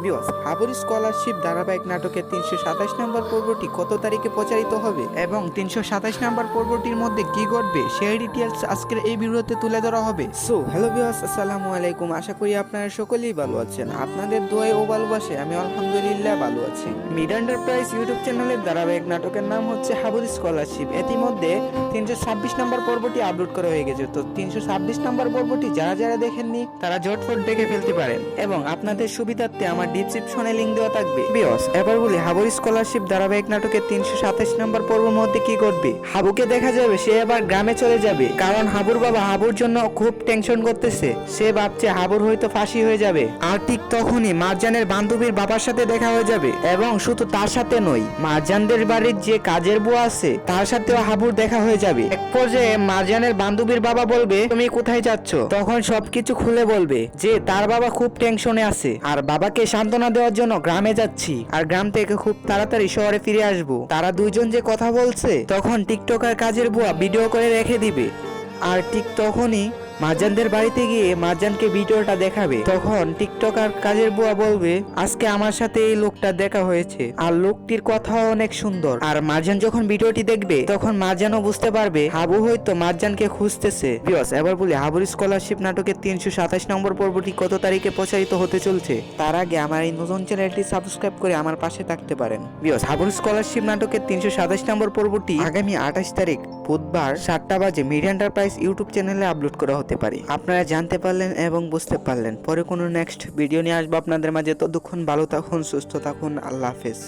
Viewers, হাবুর scholarship ধারাবাহিক নাটকের ৩২৭ নম্বর পর্বটি কত তারিখে প্রচারিত হবে এবং ৩২৭ নম্বর পর্বটির মধ্যে কি ঘটবে সেই ডিটেইলস আজকের এই ভিডিওতে তুলে ধরা হবে। সো হ্যালো ভিউয়ার্স, আসসালামু আলাইকুম। আশা করি আপনারা সকলেই ভালো আছেন। আপনাদের দোয়ায় ও ভালোবাসে আমি আলহামদুলিল্লাহ ভালো আছি। মিড এন্টারপ্রাইজ ইউটিউব চ্যানেলের ধারাবাহিক নাটকের নাম হচ্ছে হাবুর স্কলারশিপ। ইতিমধ্যে ৩২৬ নম্বর পর্বটি আপলোড করা হয়ে গেছে। তো ৩২৬ নম্বর পর্বটি যারা যারা দেখেননি তারা ঝটফট দেখে ফেলতে পারেন এবং আপনাদের সুবিধার্থে আমার ডিসক্রিপশনে লিংক দেওয়া থাকবে। ভিউয়ার্স, এবার বলি হাবুর স্কলারশিপ ধারাবাহিক নাটকের ৩২৭ নম্বর পর্বের মধ্যে কি ঘটবে। হাবুকে দেখা যাবে সে এবার গ্রামে চলে যাবে, কারণ হাবুর বাবা হাবুর জন্য খুব টেনশন করতেছে। সে ভাবছে হাবুর হয়তো ফাঁসি হয়ে যাবে। আর ঠিক তখনই মারজানের বান্ধবীর বাবার সাথে দেখা হয়ে যাবে এবং শুধু তার সাথে নয়, মারজানদের বাড়ির যে কাজের বুয়া আছে তার সাথেও হাবুর দেখা হয়ে যাবে। এক পর্যায়ে মারজানের বান্ধবীর বাবা বলবে, তুমি কোথায় যাচ্ছ? তখন সবকিছু খুলে বলবে যে তার বাবা খুব টেনশনে আছে আর বাবাকে সান্ত্বনা দেওয়ার জন্য গ্রামে যাচ্ছি আর গ্রাম থেকে খুব তাড়াতাড়ি শহরে ফিরে আসবো। তারা দুইজন যে কথা বলছে তখন টিকটকার কাজের বুয়া ভিডিও করে রেখে দিবে। আর ঠিক তখনই মারজানদের বাড়িতে গিয়ে মারজানকে ভিডিওটা দেখাবে। তখন টিকটকার কাজের বুয়া বলবে, আজকে আমার সাথে এই লোকটা দেখা হয়েছে আর লোকটির কথাও অনেক সুন্দর। আর মারজান যখন ভিডিওটি দেখবে তখন মারজানও বুঝতে পারবে হাবু হয়তো মারজানকে খুঁজতেছে। ভিউয়ার্স, এবার বলি হাবুর স্কলারশিপ নাটকের ৩২৭ নম্বর পর্বটি কত তারিখে প্রচারিত হতে চলছে। তার আগে আমার এই নতুন চ্যানেলটি সাবস্ক্রাইব করে আমার পাশে থাকতে পারেন। ভিউয়ার্স, হাবুর স্কলারশিপ নাটকের ৩২৭ নম্বর পর্বটি আগামী ২৮ তারিখ বুধবার ৭টা বাজে মিড এন্টারপ্রাইজ ইউটিউব চ্যানেলে আপলোড করা হতে পারে। আপনারা জানতে পারলেন এবং বুঝতে পারলেন। পরে কোনো নেক্সট ভিডিও নিয়ে আসবো আপনাদের মাঝে। ততক্ষণ ভালো থাকুন, সুস্থ থাকুন। আল্লাহ হাফেজ।